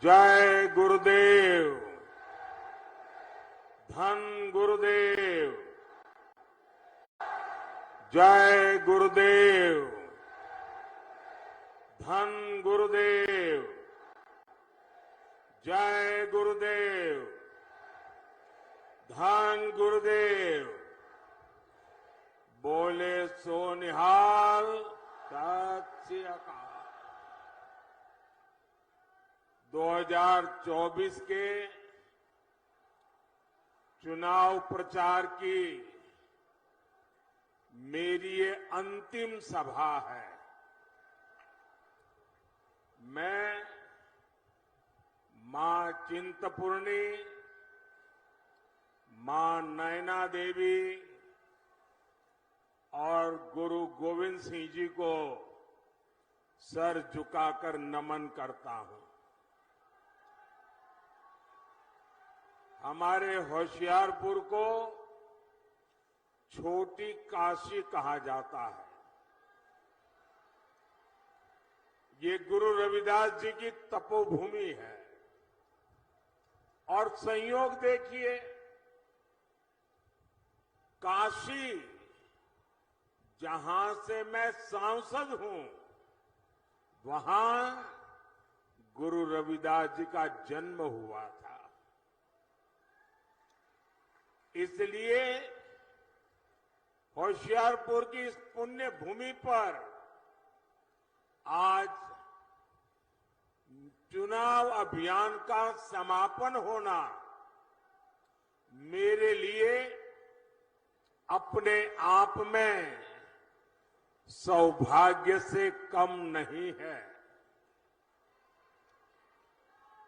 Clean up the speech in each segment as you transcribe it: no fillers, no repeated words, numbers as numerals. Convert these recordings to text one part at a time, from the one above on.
जय गुरुदेव। धन गुरुदेव। जय गुरुदेव। धन गुरुदेव। जय गुरुदेव। धन गुरुदेव। बोले सो निहाल। सत श्री अकाल। 2024 के चुनाव प्रचार की मेरी ये अंतिम सभा है। मैं मां चिंतपूर्णी, मां नैना देवी और गुरु गोविंद सिंह जी को सर झुकाकर नमन करता हूं। हमारे होशियारपुर को छोटी काशी कहा जाता है। ये गुरु रविदास जी की तपोभूमि है। और संयोग देखिए, काशी जहां से मैं सांसद हूं, वहां गुरु रविदास जी का जन्म हुआ था। इसलिए होशियारपुर की इस पुण्य भूमि पर आज चुनाव अभियान का समापन होना मेरे लिए अपने आप में सौभाग्य से कम नहीं है।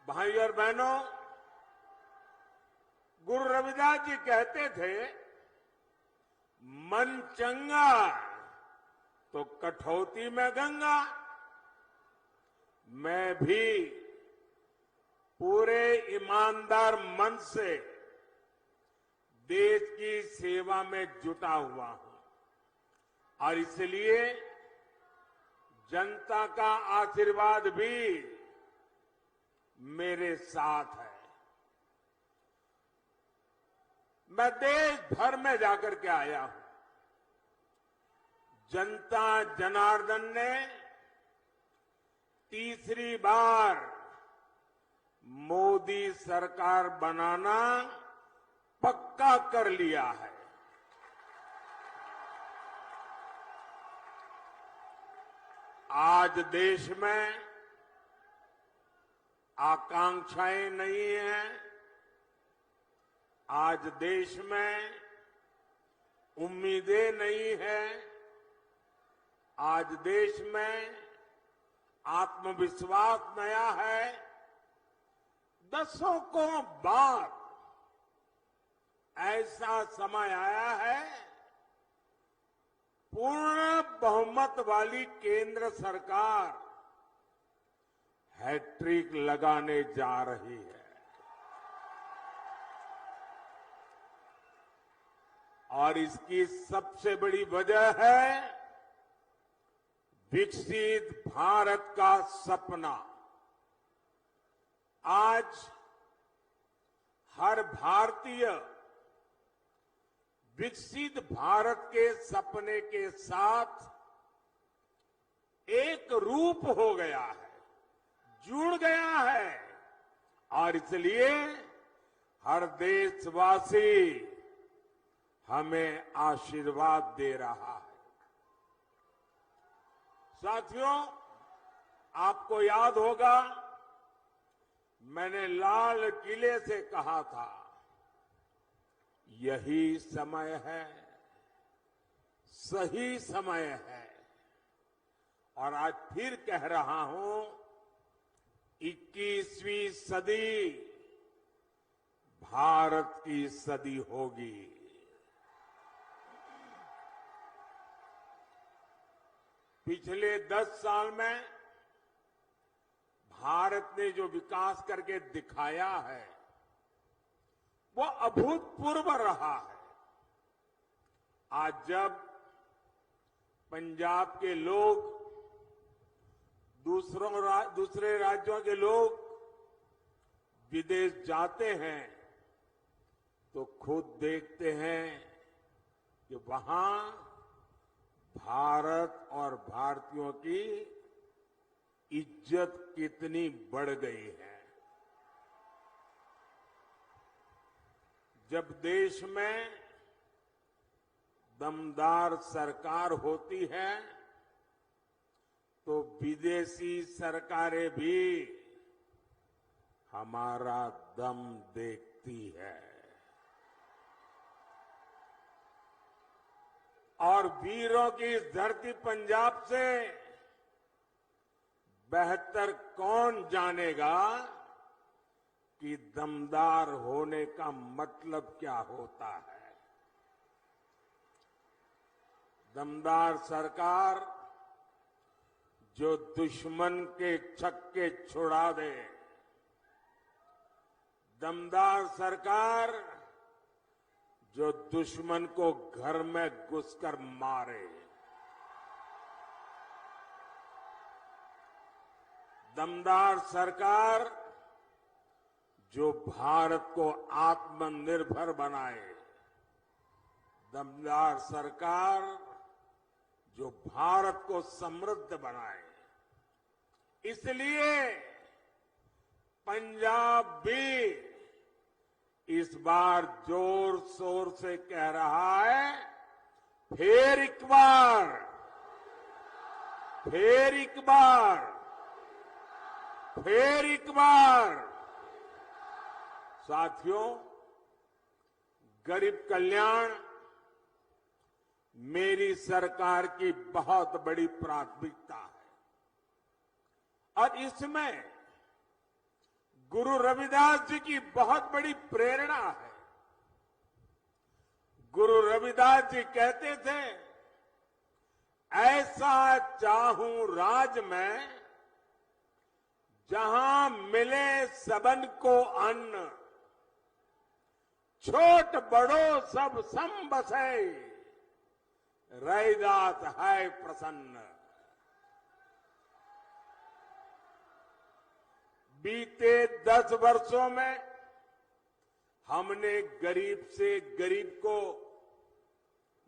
भाई और बहनों, गुरु रविदास जी कहते थे, मन चंगा तो कठौती में गंगा। मैं भी पूरे ईमानदार मन से देश की सेवा में जुटा हुआ हूं और इसलिए जनता का आशीर्वाद भी मेरे साथ है। मैं देश भर में जाकर के आया हूं। जनता जनार्दन ने तीसरी बार मोदी सरकार बनाना पक्का कर लिया है। आज देश में आकांक्षाएं नहीं हैं। आज देश में उम्मीदें नहीं हैं। आज देश में आत्मविश्वास नया है। दशकों बाद ऐसा समय आया है, पूर्ण बहुमत वाली केंद्र सरकार हैट्रिक लगाने जा रही है। और इसकी सबसे बड़ी वजह है विकसित भारत का सपना। आज हर भारतीय विकसित भारत के सपने के साथ एक रूप हो गया है, जुड़ गया है। और इसलिए हर देशवासी हमें आशीर्वाद दे रहा है। साथियों, आपको याद होगा, मैंने लाल किले से कहा था, यही समय है, सही समय है। और आज फिर कह रहा हूं, 21वीं सदी भारत की सदी होगी। पिछले 10 साल में भारत ने जो विकास करके दिखाया है, वो अभूतपूर्व रहा है। आज जब पंजाब के लोग, दूसरे राज्यों के लोग विदेश जाते हैं तो खुद देखते हैं कि वहां भारत और भारतीयों की इज्जत कितनी बढ़ गई है। जब देश में दमदार सरकार होती है तो विदेशी सरकारें भी हमारा दम देखती है और वीरों की इस धरती पंजाब से बेहतर कौन जानेगा कि दमदार होने का मतलब क्या होता है। दमदार सरकार जो दुश्मन के छक्के छुड़ा दे, दमदार सरकार जो दुश्मन को घर में घुसकर मारे, दमदार सरकार जो भारत को आत्मनिर्भर बनाए, दमदार सरकार जो भारत को समृद्ध बनाए। इसलिए पंजाब भी इस बार जोर शोर से कह रहा है, फिर एक बार, फिर एक बार, फिर एक बार। साथियों, गरीब कल्याण मेरी सरकार की बहुत बड़ी प्राथमिकता है और इसमें गुरु रविदास जी की बहुत बड़ी प्रेरणा है। गुरु रविदास जी कहते थे, ऐसा चाहूं राज में जहां मिले सबन को अन्न, छोट बड़ो सब सम बसे, रैदास है प्रसन्न। बीते 10 वर्षों में हमने गरीब से गरीब को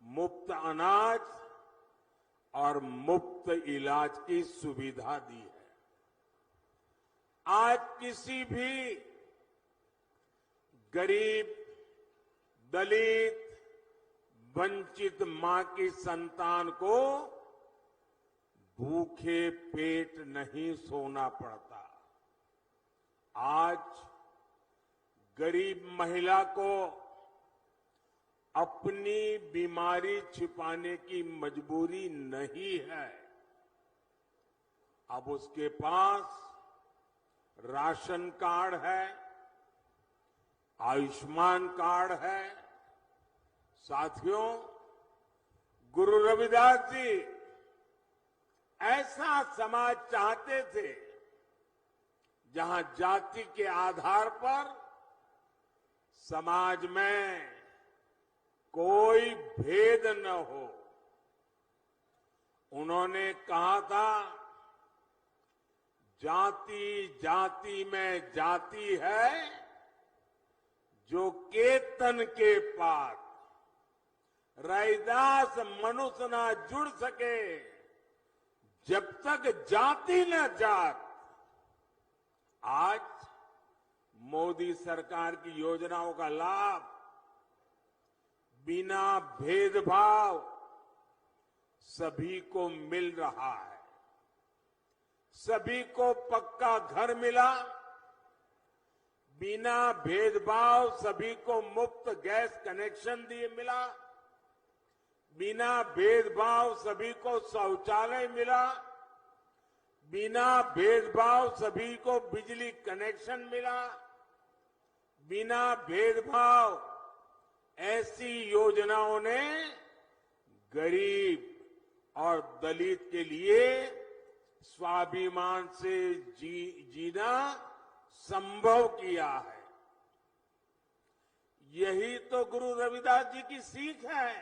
मुफ्त अनाज और मुफ्त इलाज की सुविधा दी है। आज किसी भी गरीब, दलित, वंचित मां की संतान को भूखे पेट नहीं सोना पड़ता। आज गरीब महिला को अपनी बीमारी छिपाने की मजबूरी नहीं है। अब उसके पास राशन कार्ड है, आयुष्मान कार्ड है। साथियों, गुरु रविदास जी ऐसा समाज चाहते थे जहां जाति के आधार पर समाज में कोई भेद न हो। उन्होंने कहा था, जाति जाति में जाति है, जो केतन के पात, रैदास मनुष्य ना जुड़ सके जब तक जाति न जात। आज मोदी सरकार की योजनाओं का लाभ बिना भेदभाव सभी को मिल रहा है। सभी को पक्का घर मिला, बिना भेदभाव सभी को मुफ्त गैस कनेक्शन दिए मिला, बिना भेदभाव सभी को शौचालय मिला, बिना भेदभाव सभी को बिजली कनेक्शन मिला, बिना भेदभाव ऐसी योजनाओं ने गरीब और दलित के लिए स्वाभिमान से जीना संभव किया है। यही तो गुरु रविदास जी की सीख है।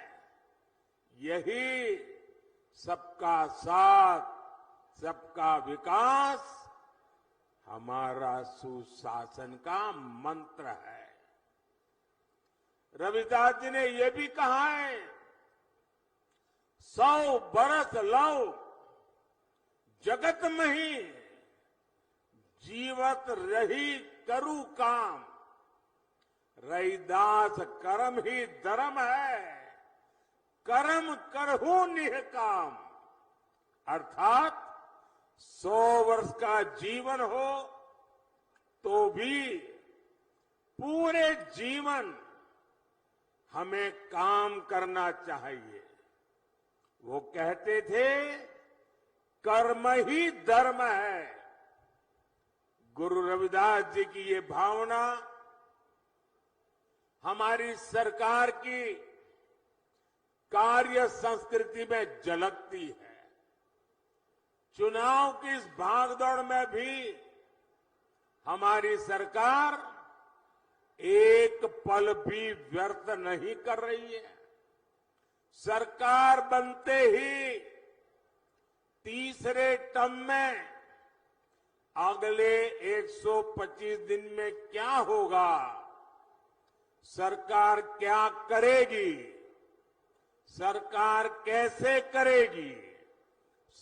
यही सबका साथ, सबका विकास हमारा सुशासन का मंत्र है। रविदास जी ने यह भी कहा है, 100 बरस लौ जगत में ही, जीवत रही करू काम, रविदास कर्म ही धर्म है, कर्म करहु निह काम। अर्थात 100 वर्ष का जीवन हो तो भी पूरे जीवन हमें काम करना चाहिए। वो कहते थे, कर्म ही धर्म है। गुरु रविदास जी की ये भावना हमारी सरकार की कार्य संस्कृति में झलकती है। चुनाव की इस भागदौड़ में भी हमारी सरकार एक पल भी व्यर्थ नहीं कर रही है। सरकार बनते ही तीसरे टर्म में अगले 125 दिन में क्या होगा, सरकार क्या करेगी, सरकार कैसे करेगी,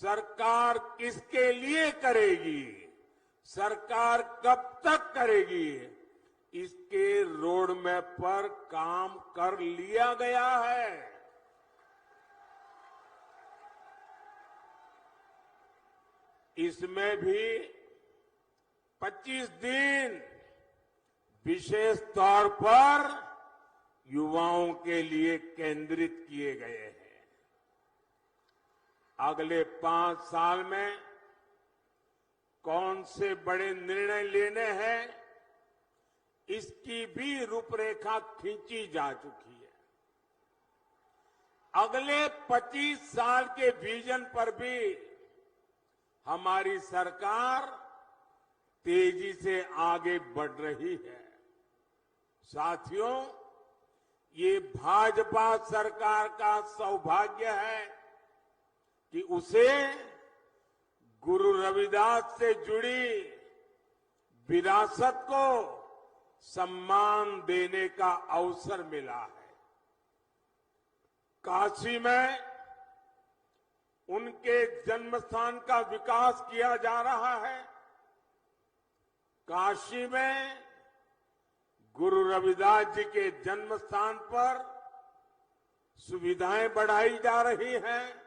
सरकार किसके लिए करेगी, सरकार कब तक करेगी, इसके रोड मैप पर काम कर लिया गया है। इसमें भी 25 दिन विशेष तौर पर युवाओं के लिए केंद्रित किए गए हैं। अगले 5 साल में कौन से बड़े निर्णय लेने हैं, इसकी भी रूपरेखा खींची जा चुकी है। अगले 25 साल के विजन पर भी हमारी सरकार तेजी से आगे बढ़ रही है। साथियों, ये भाजपा सरकार का सौभाग्य है कि उसे गुरु रविदास से जुड़ी विरासत को सम्मान देने का अवसर मिला है। काशी में उनके जन्मस्थान का विकास किया जा रहा है। काशी में गुरु रविदास जी के जन्म स्थान पर सुविधाएं बढ़ाई जा रही हैं।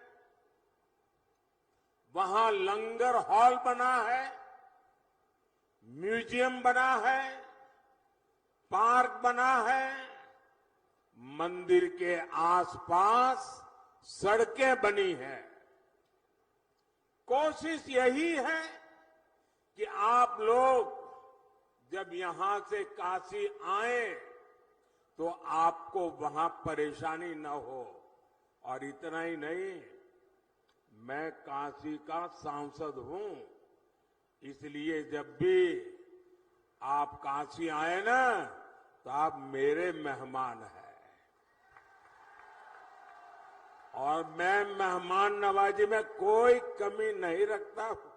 वहां लंगर हॉल बना है, म्यूजियम बना है, पार्क बना है, मंदिर के आसपास सड़कें बनी हैं। कोशिश यही है कि आप लोग जब यहां से काशी आए तो आपको वहां परेशानी न हो। और इतना ही नहीं, मैं काशी का सांसद हूं, इसलिए जब भी आप काशी आए ना तो आप मेरे मेहमान हैं। और मैं मेहमान नवाजी में कोई कमी नहीं रखता हूं।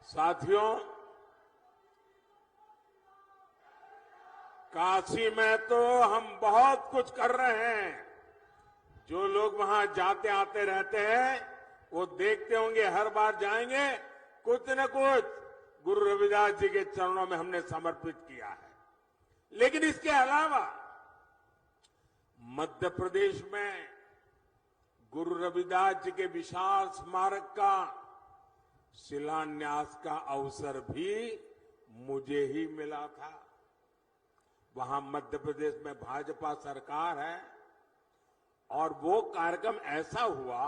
साथियों, काशी में तो हम बहुत कुछ कर रहे हैं। जो लोग वहां जाते आते रहते हैं वो देखते होंगे, हर बार जाएंगे कुछ न कुछ गुरु रविदास जी के चरणों में हमने समर्पित किया है। लेकिन इसके अलावा मध्य प्रदेश में गुरु रविदास जी के विशाल स्मारक का शिलान्यास का अवसर भी मुझे ही मिला था। वहां मध्य प्रदेश में भाजपा सरकार है और वो कार्यक्रम ऐसा हुआ,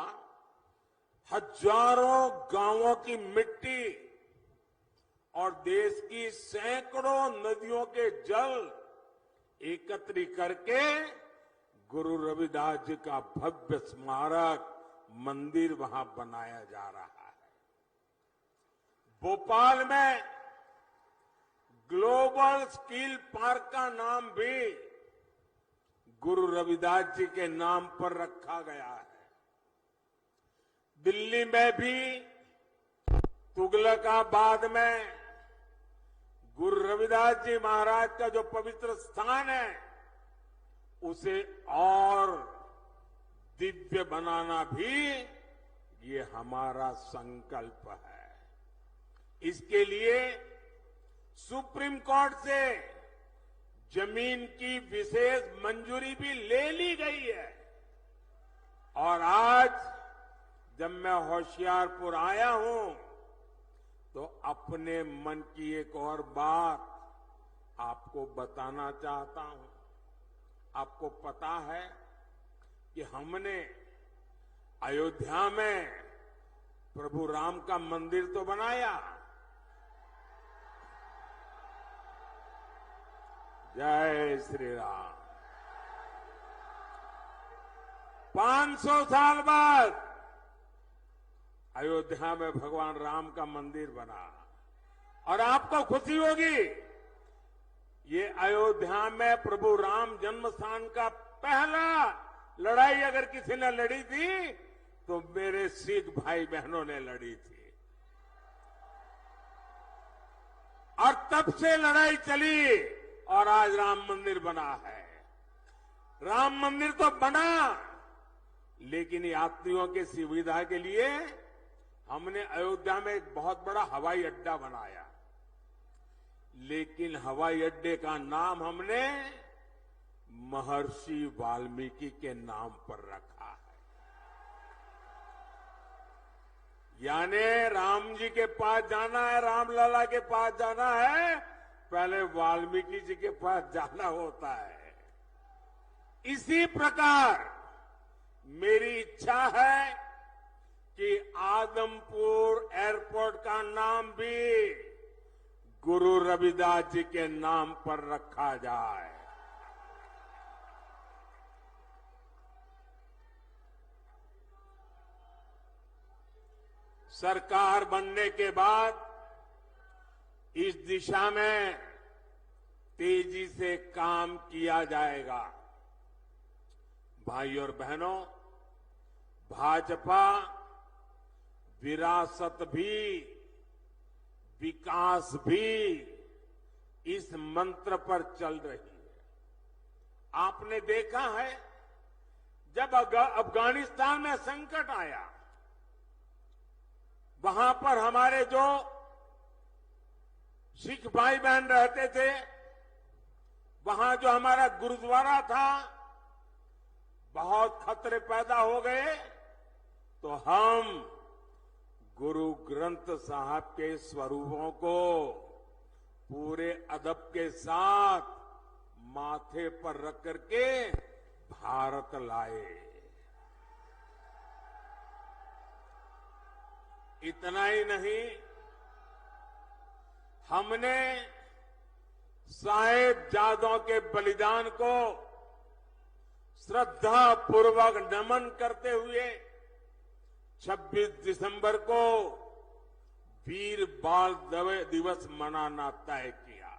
हजारों गांवों की मिट्टी और देश की सैकड़ों नदियों के जल एकत्रित करके गुरु रविदास जी का भव्य स्मारक मंदिर वहां बनाया जा रहा है। भोपाल में ग्लोबल स्किल पार्क का नाम भी गुरु रविदास जी के नाम पर रखा गया है। दिल्ली में भी तुगलकाबाद में गुरु रविदास जी महाराज का जो पवित्र स्थान है उसे और दिव्य बनाना भी ये हमारा संकल्प है। इसके लिए सुप्रीम कोर्ट से जमीन की विशेष मंजूरी भी ले ली गई है। और आज जब मैं होशियारपुर आया हूं तो अपने मन की एक और बात आपको बताना चाहता हूं। आपको पता है कि हमने अयोध्या में प्रभु राम का मंदिर तो बनाया। जय श्री राम। 500 साल बाद अयोध्या में भगवान राम का मंदिर बना और आपको खुशी होगी, ये अयोध्या में प्रभु राम जन्म स्थान का पहला लड़ाई अगर किसी ने लड़ी थी तो मेरे सिख भाई बहनों ने लड़ी थी। और तब से लड़ाई चली और आज राम मंदिर बना है। राम मंदिर तो बना, लेकिन यात्रियों की सुविधा के लिए हमने अयोध्या में एक बहुत बड़ा हवाई अड्डा बनाया। लेकिन हवाई अड्डे का नाम हमने महर्षि वाल्मीकि के नाम पर रखा है। यानी राम जी के पास जाना है, रामलला के पास जाना है, पहले वाल्मीकि जी के पास जाना होता है। इसी प्रकार मेरी इच्छा है कि आदमपुर एयरपोर्ट का नाम भी गुरु रविदास जी के नाम पर रखा जाए। सरकार बनने के बाद इस दिशा में तेजी से काम किया जाएगा। भाई और बहनों, भाजपा विरासत भी विकास भी इस मंत्र पर चल रही है। आपने देखा है जब अफगानिस्तान में संकट आया, वहां पर हमारे जो सिख भाई बहन रहते थे, वहां जो हमारा गुरुद्वारा था, बहुत खतरे पैदा हो गए, तो हम गुरु ग्रंथ साहब के स्वरूपों को पूरे अदब के साथ माथे पर रख करके भारत लाए। इतना ही नहीं, हमने साहिबजादों के बलिदान को श्रद्धा पूर्वक नमन करते हुए 26 दिसंबर को वीर बाल दिवस मनाना तय किया।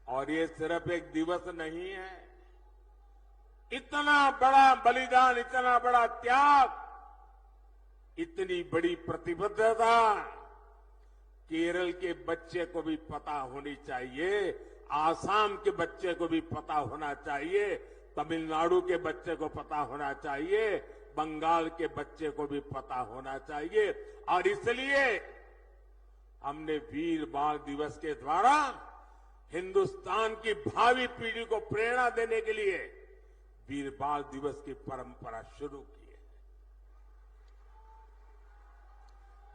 और ये सिर्फ एक दिवस नहीं है, इतना बड़ा बलिदान, इतना बड़ा त्याग, इतनी बड़ी प्रतिबद्धता केरल के बच्चे को भी पता होनी चाहिए, आसाम के बच्चे को भी पता होना चाहिए, तमिलनाडु के बच्चे को पता होना चाहिए, बंगाल के बच्चे को भी पता होना चाहिए। और इसलिए हमने वीर बाल दिवस के द्वारा हिंदुस्तान की भावी पीढ़ी को प्रेरणा देने के लिए वीर बाल दिवस की परंपरा शुरू की है।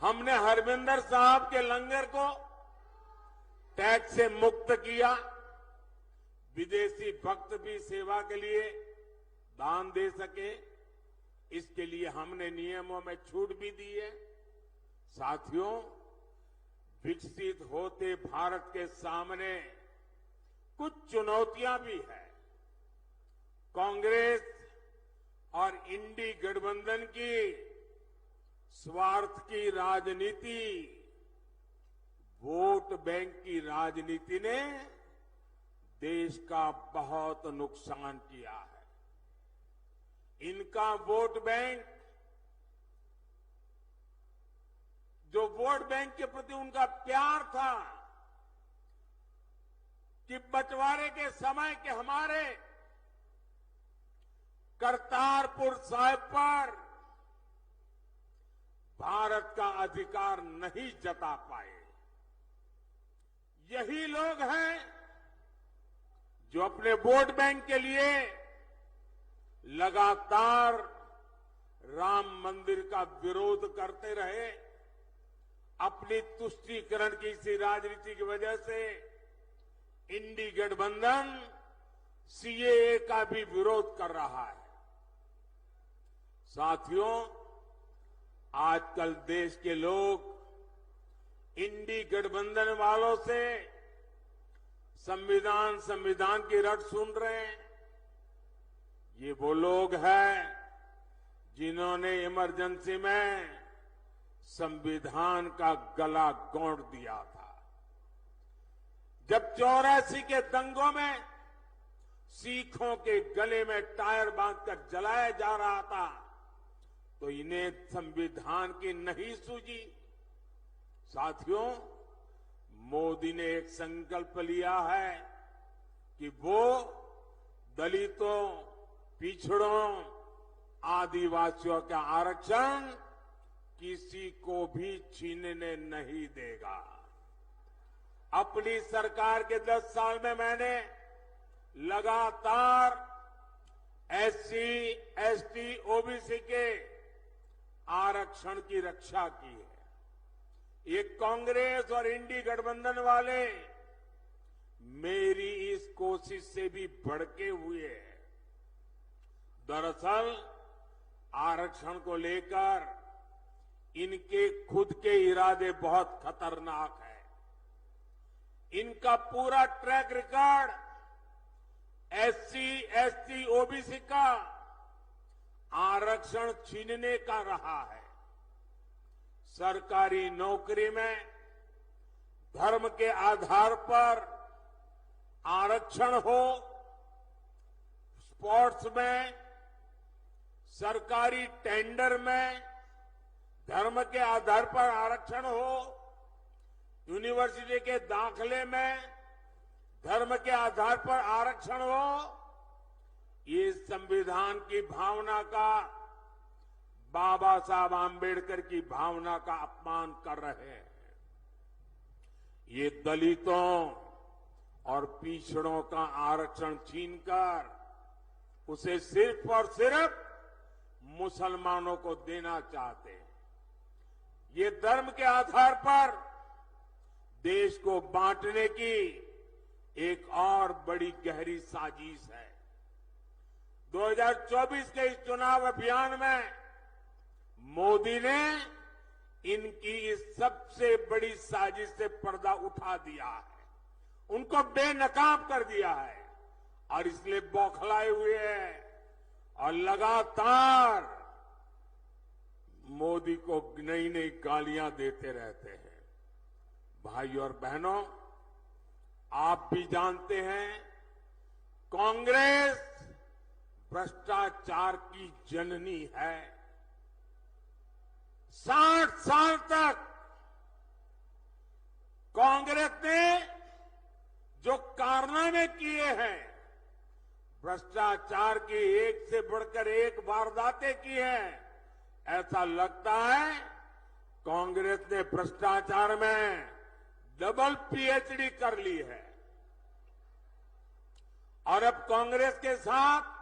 हमने हरमिंदर साहब के लंगर को टैक्स से मुक्त किया। विदेशी भक्त भी सेवा के लिए दान दे सके, इसके लिए हमने नियमों में छूट भी दी है। साथियों, विकसित होते भारत के सामने कुछ चुनौतियां भी है। कांग्रेस और इंडी गठबंधन की स्वार्थ की राजनीति, वोट बैंक की राजनीति ने देश का बहुत नुकसान किया है। इनका वोट बैंक, जो वोट बैंक के प्रति उनका प्यार था कि बंटवारे के समय के हमारे करतारपुर साहिब पर भारत का अधिकार नहीं जता पाए। यही लोग हैं जो अपने वोट बैंक के लिए लगातार राम मंदिर का विरोध करते रहे। अपनी तुष्टीकरण की इसी राजनीति की वजह से इंडी गठबंधन सीएए का भी विरोध कर रहा है। साथियों, आजकल देश के लोग इंडी गठबंधन वालों से संविधान की रट सुन रहे हैं। ये वो लोग हैं जिन्होंने इमरजेंसी में संविधान का गला घोंट दिया था। जब 84 के दंगों में सिखों के गले में टायर बांधकर जलाया जा रहा था, तो इन्हें संविधान की नहीं सूझी। साथियों, मोदी ने एक संकल्प लिया है कि वो दलितों, पिछड़ों, आदिवासियों का आरक्षण किसी को भी छीनने नहीं देगा। अपनी सरकार के 10 साल में मैंने लगातार एससी, एसटी, ओबीसी के आरक्षण की रक्षा की है। ये कांग्रेस और इंडी गठबंधन वाले मेरी इस कोशिश से भी भड़के हुए हैं। दरअसल आरक्षण को लेकर इनके खुद के इरादे बहुत खतरनाक है। इनका पूरा track record SC, ST, OBC का आरक्षण छीनने का रहा है। सरकारी नौकरी में धर्म के आधार पर आरक्षण हो, स्पोर्ट्स में, सरकारी टेंडर में धर्म के आधार पर आरक्षण हो, यूनिवर्सिटी के दाखले में धर्म के आधार पर आरक्षण हो। ये संविधान की भावना का, बाबा साहब आम्बेडकर की भावना का अपमान कर रहे हैं। ये दलितों और पिछड़ों का आरक्षण छीनकर उसे सिर्फ और सिर्फ मुसलमानों को देना चाहते हैं। ये धर्म के आधार पर देश को बांटने की एक और बड़ी गहरी साजिश है। 2024 के इस चुनाव अभियान में मोदी ने इनकी इस सबसे बड़ी साजिश से पर्दा उठा दिया है, उनको बेनकाब कर दिया है और इसलिए बौखलाए हुए हैं और लगातार मोदी को नई नई गालियां देते रहते हैं। भाई और बहनों, आप भी जानते हैं कांग्रेस भ्रष्टाचार की जननी है। 60 साल तक कांग्रेस ने जो कारनामे किए हैं, भ्रष्टाचार की एक से बढ़कर एक वारदातें की हैं, ऐसा लगता है कांग्रेस ने भ्रष्टाचार में डबल पीएचडी कर ली है। और अब कांग्रेस के साथ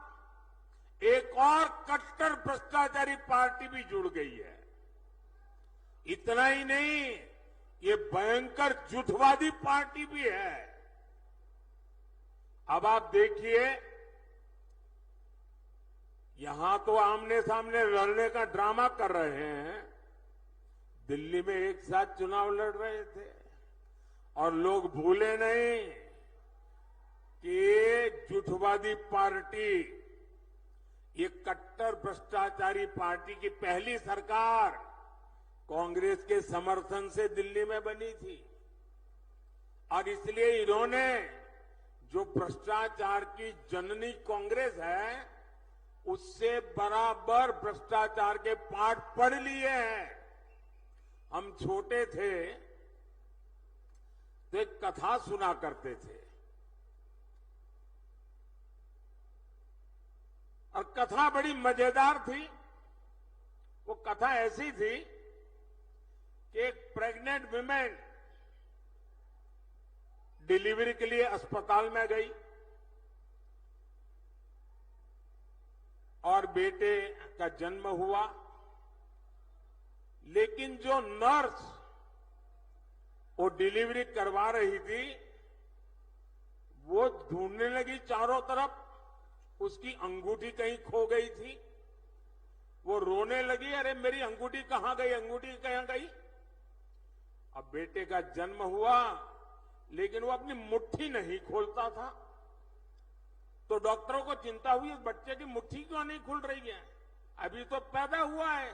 एक और कट्टर भ्रष्टाचारी पार्टी भी जुड़ गई है। इतना ही नहीं, ये भयंकर झूठवादी पार्टी भी है। अब आप देखिए, यहां तो आमने सामने लड़ने का ड्रामा कर रहे हैं, दिल्ली में एक साथ चुनाव लड़ रहे थे और लोग भूले नहीं कि ये झूठवादी पार्टी, ये कट्टर भ्रष्टाचारी पार्टी की पहली सरकार कांग्रेस के समर्थन से दिल्ली में बनी थी और इसलिए इन्होंने जो भ्रष्टाचार की जननी कांग्रेस है उससे बराबर भ्रष्टाचार के पाठ पढ़ लिए हैं। हम छोटे थे तो एक कथा सुना करते थे और कथा बड़ी मजेदार थी। वो कथा ऐसी थी कि एक प्रेग्नेंट विमेन डिलीवरी के लिए अस्पताल में गई और बेटे का जन्म हुआ, लेकिन जो नर्स वो डिलीवरी करवा रही थी वो ढूंढने लगी चारों तरफ, उसकी अंगूठी कहीं खो गई थी। वो रोने लगी, अरे मेरी अंगूठी कहां गई, अंगूठी कहां गई। अब बेटे का जन्म हुआ लेकिन वो अपनी मुट्ठी नहीं खोलता था, तो डॉक्टरों को चिंता हुई इस बच्चे की मुट्ठी क्यों नहीं खुल रही है, अभी तो पैदा हुआ है।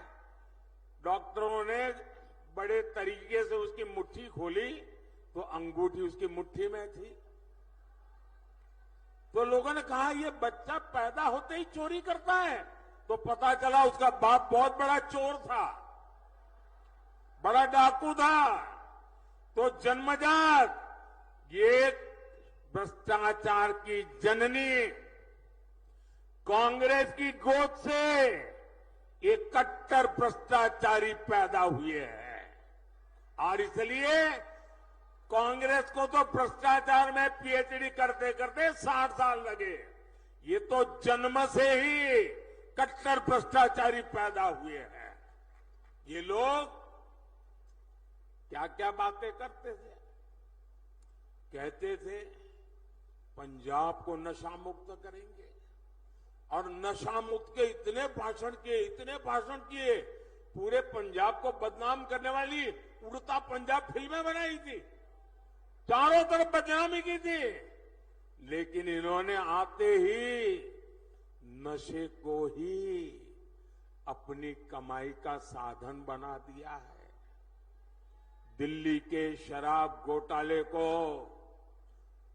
डॉक्टरों ने बड़े तरीके से उसकी मुट्ठी खोली तो अंगूठी उसकी मुट्ठी में थी। तो लोगों ने कहा ये बच्चा पैदा होते ही चोरी करता है, तो पता चला उसका बाप बहुत बड़ा चोर था, बड़ा डाकू था। तो जन्मजात ये भ्रष्टाचार की जननी कांग्रेस की गोद से एक कट्टर भ्रष्टाचारी पैदा हुए हैं और इसलिए कांग्रेस को तो भ्रष्टाचार में पीएचडी करते करते 60 साल लगे। ये तो जन्म से ही कट्टर भ्रष्टाचारी पैदा हुए हैं। ये लोग क्या क्या बातें करते थे, कहते थे पंजाब को नशा मुक्त करेंगे और नशा मुक्त के इतने भाषण किए, पूरे पंजाब को बदनाम करने वाली उड़ता पंजाब फिल्में बनाई थी, चारों तरफ बदनामी की थी। लेकिन इन्होंने आते ही नशे को ही अपनी कमाई का साधन बना दिया है। दिल्ली के शराब घोटाले को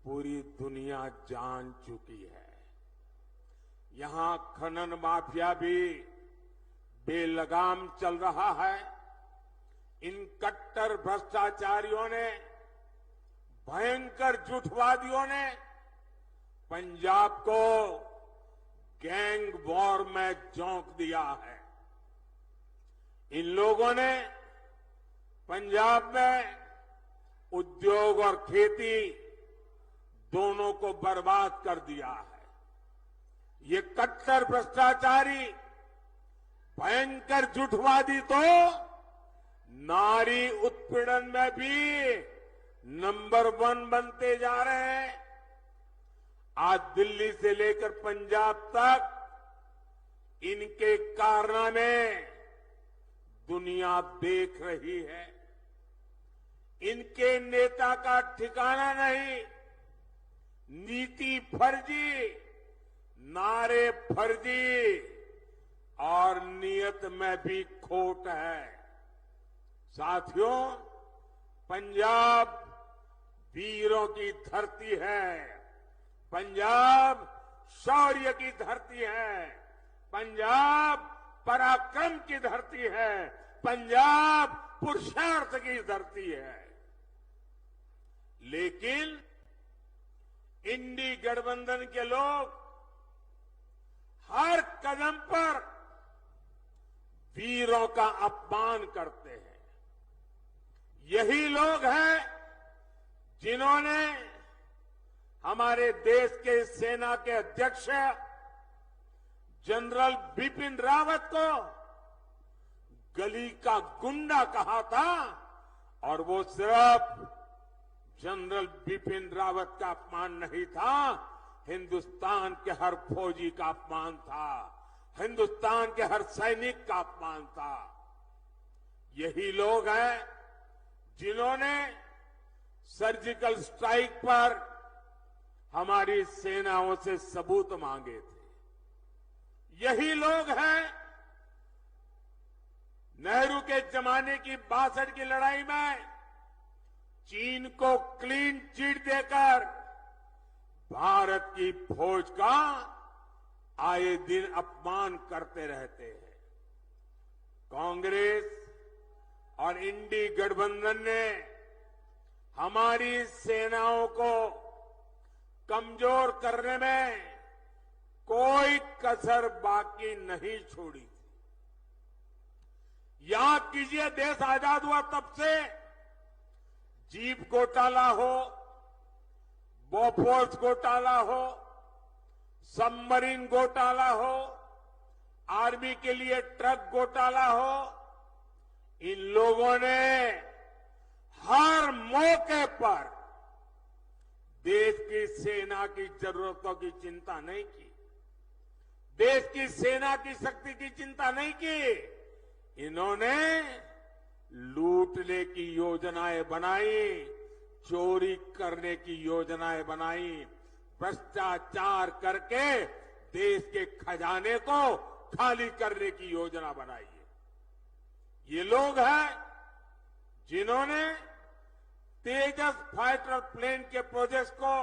पूरी दुनिया जान चुकी है। यहां खनन माफिया भी बेलगाम चल रहा है। इन कट्टर भ्रष्टाचारियों ने, भयंकर झूठवादियों ने पंजाब को गैंग वॉर में झोंक दिया है। इन लोगों ने पंजाब में उद्योग और खेती दोनों को बर्बाद कर दिया है। ये कट्टर भ्रष्टाचारी, भयंकर झूठवादी तो नारी उत्पीड़न में भी नंबर 1 बनते जा रहे हैं। आज दिल्ली से लेकर पंजाब तक इनके कारनामे दुनिया देख रही है। इनके नेता का ठिकाना नहीं, नीति फर्जी, नारे फर्जी और नियत में भी खोट है। साथियों, पंजाब वीरों की धरती है, पंजाब शौर्य की धरती है, पंजाब पराक्रम की धरती है, पंजाब पुरुषार्थ की धरती है। लेकिन इंडी गठबंधन के लोग हर कदम पर वीरों का अपमान करते हैं। यही लोग हैं जिन्होंने हमारे देश के सेना के अध्यक्ष जनरल बिपिन रावत को गली का गुंडा कहा था और वो सिर्फ जनरल बिपिन रावत का अपमान नहीं था, हिंदुस्तान के हर फौजी का अपमान था, हिंदुस्तान के हर सैनिक का अपमान था। यही लोग हैं जिन्होंने सर्जिकल स्ट्राइक पर हमारी सेनाओं से सबूत मांगे थे। यही लोग हैं नेहरू के जमाने की 62 की लड़ाई में चीन को क्लीन चिट देकर भारत की फौज का आए दिन अपमान करते रहते हैं। कांग्रेस और इंडी गठबंधन ने हमारी सेनाओं को कमजोर करने में कोई कसर बाकी नहीं छोड़ी थी। याद कीजिए, देश आजाद हुआ तब से जीप घोटाला हो, बोफोर्स घोटाला हो, सबमरीन घोटाला हो, आर्मी के लिए ट्रक घोटाला हो, इन लोगों ने हर मौके पर देश की सेना की जरूरतों की चिंता नहीं की, देश की सेना की शक्ति की चिंता नहीं की। इन्होंने लूटने की योजनाएं बनाई, चोरी करने की योजनाएं बनाई, भ्रष्टाचार करके देश के खजाने को खाली करने की योजना बनाई है। ये लोग हैं जिन्होंने तेजस फाइटर प्लेन के प्रोजेक्ट को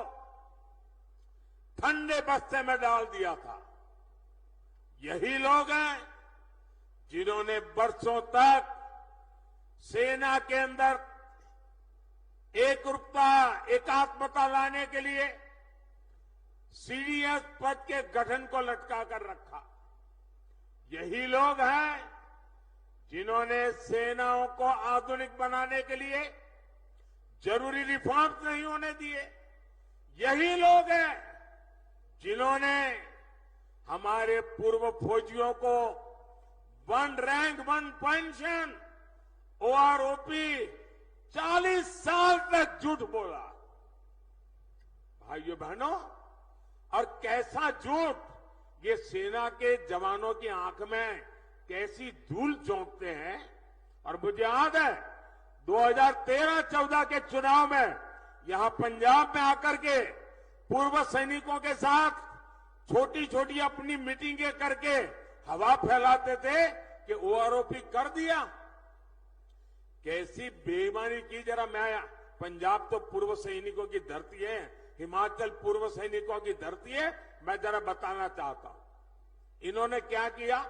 ठंडे बस्ते में डाल दिया था। यही लोग हैं जिन्होंने वर्षों तक सेना के अंदर एकरूपता, एकात्मता लाने के लिए सीडीएस पद के गठन को लटका कर रखा। यही लोग हैं जिन्होंने सेनाओं को आधुनिक बनाने के लिए जरूरी रिफॉर्म्स नहीं होने दिए। यही लोग हैं जिन्होंने हमारे पूर्व फौजियों को 1 रैंक 1 पेंशन, ओआरओपी 40 साल तक झूठ बोला। भाइयों बहनों, और कैसा झूठ, ये सेना के जवानों की आंख में कैसी धूल झोंकते हैं। और मुझे याद है 2013-14 के चुनाव में यहां पंजाब में आकर के पूर्व सैनिकों के साथ छोटी छोटी अपनी मीटिंगें करके हवा फैलाते थे कि ओआरओपी कर दिया। कैसी बेईमानी की। जरा मैं, पंजाब तो पूर्व सैनिकों की धरती है, हिमाचल पूर्व सैनिकों की धरती है, मैं जरा बताना चाहता हूं इन्होंने क्या किया।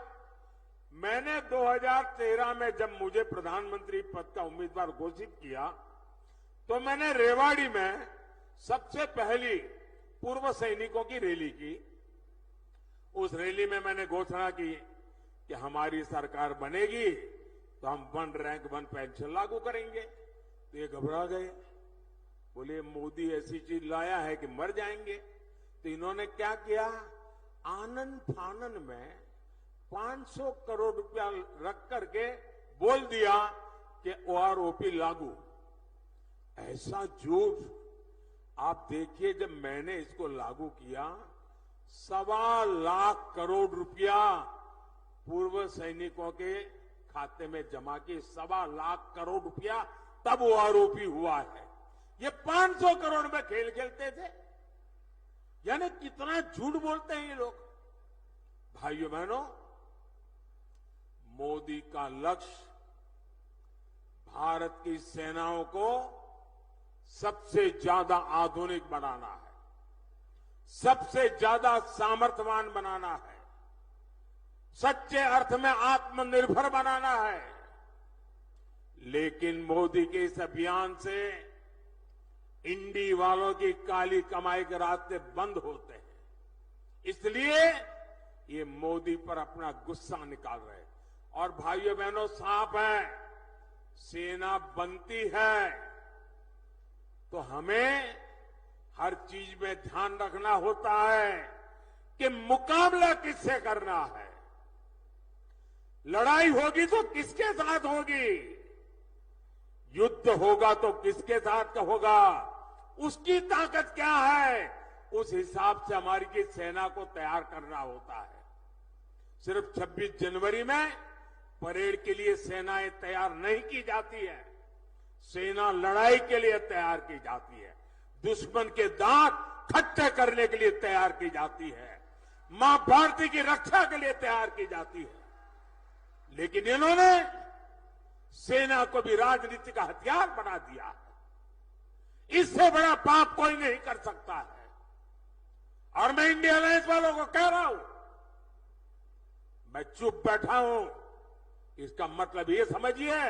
मैंने 2013 में जब मुझे प्रधानमंत्री पद का उम्मीदवार घोषित किया तो मैंने रेवाड़ी में सबसे पहली पूर्व सैनिकों की रैली की। उस रैली में मैंने घोषणा की कि हमारी सरकार बनेगी तो हम 1 रैंक 1 पेंशन लागू करेंगे। तो ये घबरा गए, बोले मोदी ऐसी चीज लाया है कि मर जाएंगे। तो इन्होंने क्या किया, आनन फानन में 500 करोड़ रुपया रख करके बोल दिया कि ओआरओपी लागू। ऐसा झूठ। आप देखिए, जब मैंने इसको लागू किया 1.25 लाख करोड़ रुपया पूर्व सैनिकों के खाते में जमा की। 1.25 लाख करोड़ रुपया तब ओआरओपी हुआ है। ये 500 करोड़ में खेल खेलते थे। यानी कितना झूठ बोलते हैं ये लोग। भाइयों बहनों, मोदी का लक्ष्य भारत की सेनाओं को सबसे ज्यादा आधुनिक बनाना है, सबसे ज्यादा सामर्थ्यवान बनाना है, सच्चे अर्थ में आत्मनिर्भर बनाना है। लेकिन मोदी के इस अभियान से इंडी वालों की काली कमाई के रास्ते बंद होते हैं। इसलिए ये मोदी पर अपना गुस्सा निकाल रहे हैं। और भाइयों बहनों, साफ है, सेना बनती है तो हमें हर चीज में ध्यान रखना होता है कि मुकाबला किससे करना है। लड़ाई होगी तो किसके साथ होगी, युद्ध होगा तो किसके साथ होगा, उसकी ताकत क्या है, उस हिसाब से हमारी की सेना को तैयार करना होता है। सिर्फ 26 जनवरी में परेड के लिए सेनाएं तैयार नहीं की जाती है। सेना लड़ाई के लिए तैयार की जाती है, दुश्मन के दांत खट्टे करने के लिए तैयार की जाती है, मां भारती की रक्षा के लिए तैयार की जाती है। लेकिन इन्होंने सेना को भी राजनीति का हथियार बना दिया है। इससे बड़ा पाप कोई नहीं कर सकता है। और मैं इंडिया अलायंस वालों को कह रहा हूं, मैं चुप बैठा हूं, इसका मतलब ये समझिए,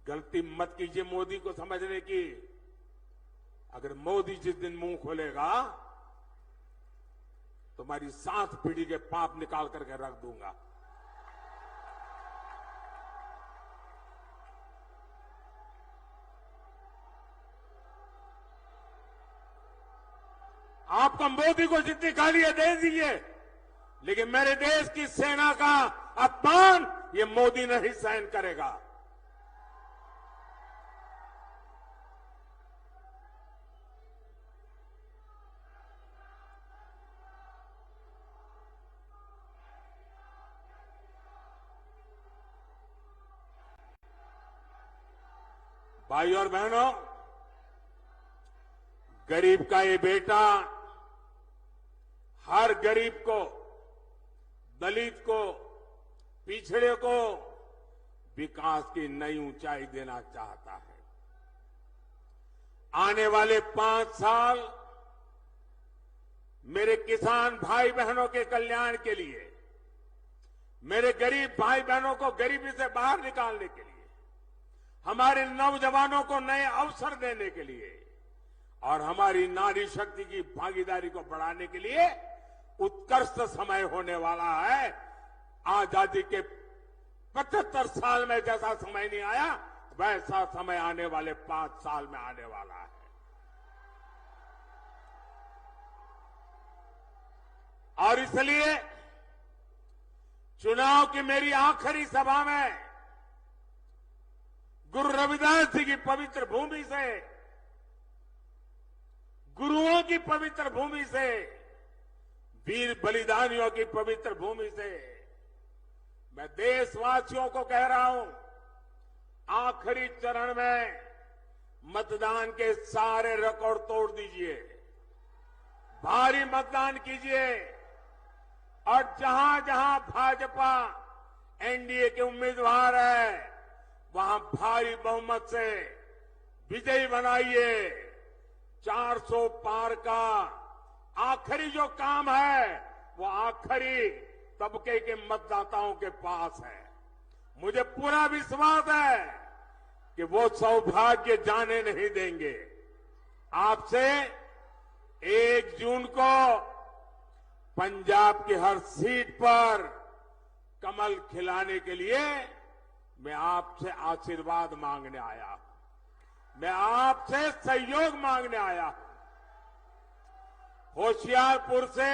गलती मत कीजिए मोदी को समझने की। अगर मोदी जिस दिन मुंह खोलेगा तो हमारी 7 पीढ़ी के पाप निकाल करके रख दूंगा। आपको मोदी को जितनी गालियां दे दीजिए, लेकिन मेरे देश की सेना का अपमान ये मोदी नहीं सहन करेगा। भाई और बहनों, गरीब का ये बेटा हर गरीब को, दलित को, पिछड़े को विकास की नई ऊंचाई देना चाहता है। आने वाले 5 साल मेरे किसान भाई बहनों के कल्याण के लिए, मेरे गरीब भाई बहनों को गरीबी से बाहर निकालने के लिए, हमारे नौजवानों को नए अवसर देने के लिए और हमारी नारी शक्ति की भागीदारी को बढ़ाने के लिए उत्कृष्ट समय होने वाला है। आजादी के 75 साल में जैसा समय नहीं आया, वैसा समय आने वाले 5 साल में आने वाला है। और इसलिए चुनाव की मेरी आखिरी सभा में गुरु रविदास जी की पवित्र भूमि से, गुरुओं की पवित्र भूमि से, वीर बलिदानियों की पवित्र भूमि से मैं देशवासियों को कह रहा हूं, आखिरी चरण में मतदान के सारे रिकॉर्ड तोड़ दीजिए, भारी मतदान कीजिए और जहां जहां भाजपा एनडीए के उम्मीदवार है वहां भारी बहुमत से विजयी बनाइए। 400 पार का आखिरी जो काम है वो आखिरी तबके के मतदाताओं के पास है। मुझे पूरा विश्वास है कि वो सौभाग्य जाने नहीं देंगे। आपसे 1 जून को पंजाब की हर सीट पर कमल खिलाने के लिए मैं आपसे आशीर्वाद मांगने आया हूं, मैं आपसे सहयोग मांगने आया हूं। होशियारपुर से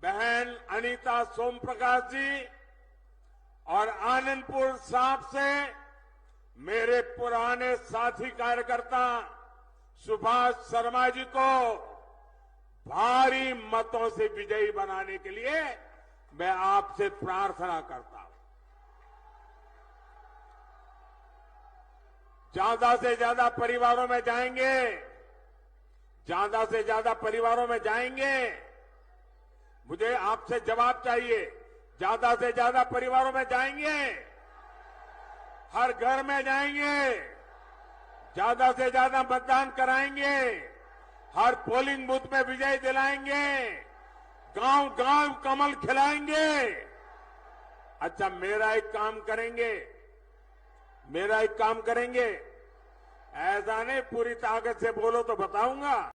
बहन अनीता सोमप्रकाश जी और आनंदपुर साहब से मेरे पुराने साथी कार्यकर्ता सुभाष शर्मा जी को भारी मतों से विजयी बनाने के लिए मैं आपसे प्रार्थना करता हूं। ज्यादा से ज्यादा परिवारों में जाएंगे, ज्यादा से ज्यादा परिवारों में जाएंगे। मुझे आपसे जवाब चाहिए, ज्यादा से ज्यादा परिवारों में जाएंगे, हर घर में जाएंगे, ज्यादा से ज्यादा मतदान कराएंगे, हर पोलिंग बूथ में विजय दिलाएंगे, गांव गांव कमल खिलाएंगे। अच्छा, मेरा एक काम करेंगे, ऐसा नहीं पूरी ताकत से बोलो तो बताऊंगा।